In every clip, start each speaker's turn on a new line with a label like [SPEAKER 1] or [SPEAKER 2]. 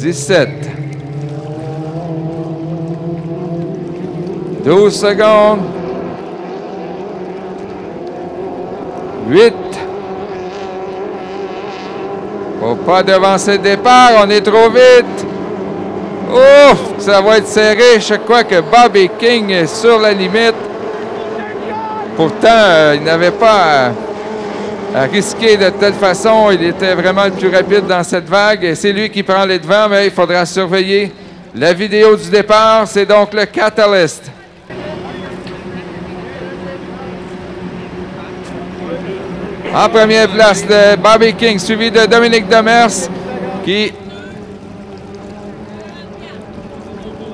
[SPEAKER 1] 17. 12 secondes. 8. Faut pas devancer le départ, on est trop vite. Ouf, ça va être serré. Je crois que Bobby King est sur la limite. Pourtant, il n'avait pas à risquer de telle façon. Il était vraiment le plus rapide dans cette vague. Et c'est lui qui prend les devants, mais il faudra surveiller la vidéo du départ. C'est donc le Catalyst. En première place, de Bobby King, suivi de Dominique Demers, qui...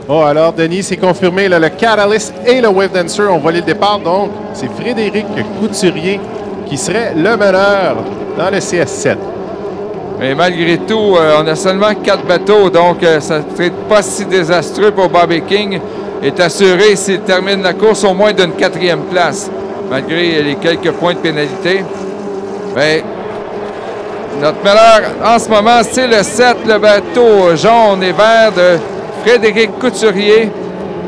[SPEAKER 2] Oh, alors, Denis, c'est confirmé, là, le Catalyst et le Wave Dancer ont volé le départ. Donc, c'est Frédéric Couturier qui serait le meneur dans le CS7.
[SPEAKER 1] Mais malgré tout, on a seulement 4 bateaux, donc ça ne serait pas si désastreux pour Bobby King. Est assuré, s'il termine la course, au moins d'une 4e place, malgré les quelques points de pénalité. Mais notre meneur en ce moment, c'est le 7, le bateau jaune et vert de Frédéric Couturier,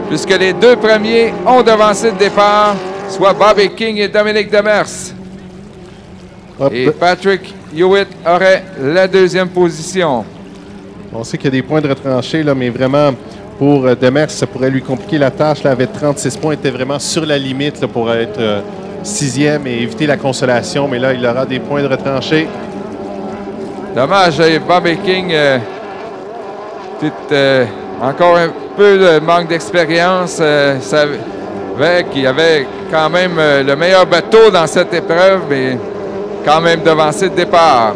[SPEAKER 1] puisque les 2 premiers ont devancé le départ, soit Bobby King et Dominique Demers.
[SPEAKER 2] Hop.
[SPEAKER 1] Et Patrick Hewitt aurait la 2e position.
[SPEAKER 2] On sait qu'il y a des points de retranchés, là, mais vraiment, pour Demers, ça pourrait lui compliquer la tâche. Là, avec 36 points, il était vraiment sur la limite là, pour être 6e et éviter la consolation. Mais là, il aura des points de retranchés.
[SPEAKER 1] Dommage, Bobby King, encore un peu de manque d'expérience. Savait qu'il avait quand même le meilleur bateau dans cette épreuve, mais quand même devancé le départ.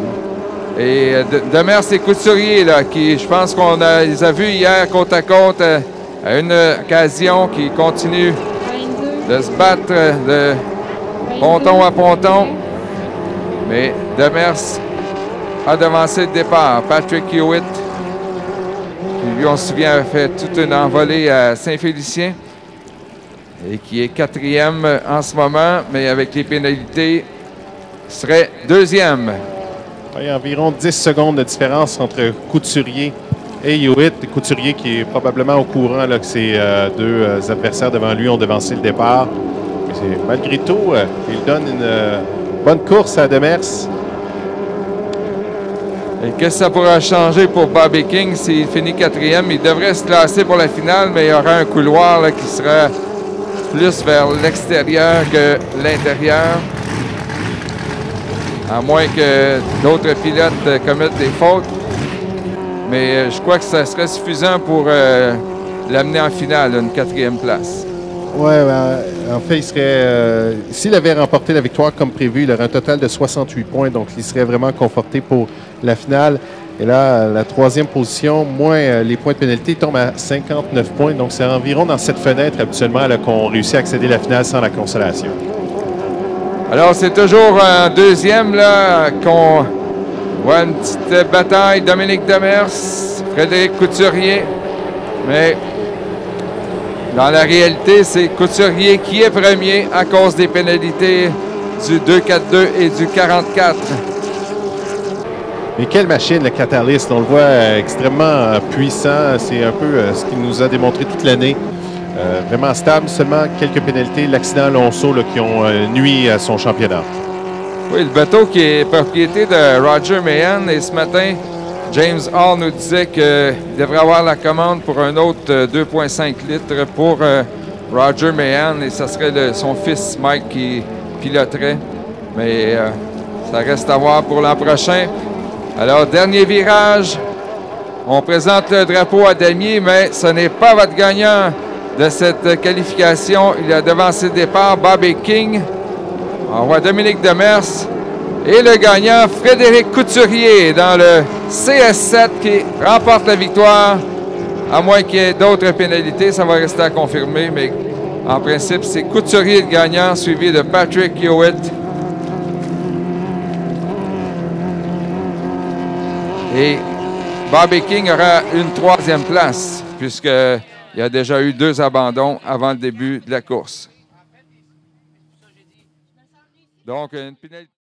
[SPEAKER 1] Et Demers et Couturier, là, qui, je pense qu'on les a vus hier côte à côte à une occasion, qui continuent de se battre de ponton à ponton. Mais Demers a devancé le départ. Patrick Hewitt, qui lui, on se souvient, a fait toute une envolée à Saint-Félicien et qui est 4e en ce moment, mais avec les pénalités, serait 2e.
[SPEAKER 2] Il y a environ 10 secondes de différence entre Couturier et Hewitt. Couturier qui est probablement au courant là, que ses 2 adversaires devant lui ont devancé le départ. Mais malgré tout, il donne une bonne course à Demers.
[SPEAKER 1] Et qu'est-ce que ça pourra changer pour Bobby King s'il finit 4e? Il devrait se classer pour la finale, mais il y aura un couloir là, qui sera plus vers l'extérieur que l'intérieur. À moins que d'autres pilotes commettent des fautes. Mais je crois que ça serait suffisant pour l'amener en finale, une 4e place.
[SPEAKER 2] Oui, en fait, il serait. S'il avait remporté la victoire comme prévu, il aurait un total de 68 points. Donc, il serait vraiment conforté pour la finale. Et là, la 3e position, moins les points de pénalité, tombe à 59 points. Donc, c'est environ dans cette fenêtre habituellement qu'on réussit à accéder à la finale sans la consolation.
[SPEAKER 1] Alors, c'est toujours en 2e là qu'on voit une petite bataille. Dominique Demers, Frédéric Couturier. Mais dans la réalité, c'est Couturier qui est premier à cause des pénalités du 2-4-2 et du 44.
[SPEAKER 2] Mais quelle machine, le Catalyst. On le voit extrêmement puissant. C'est un peu ce qu'il nous a démontré toute l'année. Vraiment stable, seulement quelques pénalités. L'accident Alonso là, qui ont nui à son championnat.
[SPEAKER 1] Oui, le bateau qui est propriété de Roger Mahan. Et ce matin, James Hall nous disait qu'il devrait avoir la commande pour un autre 2,5 litres pour Roger Mahan. Et ce serait son fils Mike qui piloterait. Mais ça reste à voir pour l'an prochain. Alors, dernier virage. On présente le drapeau à Damier, mais ce n'est pas votre gagnant de cette qualification. Il a devancé le départ, Bobby King. On voit Dominique Demers. Et le gagnant, Frédéric Couturier, dans le CS7, qui remporte la victoire. À moins qu'il y ait d'autres pénalités, ça va rester à confirmer. Mais en principe, c'est Couturier le gagnant, suivi de Patrick Hewitt. Et Bobby King aura une 3e place, puisqu'il y a déjà eu 2 abandons avant le début de la course. Donc, une pénalité.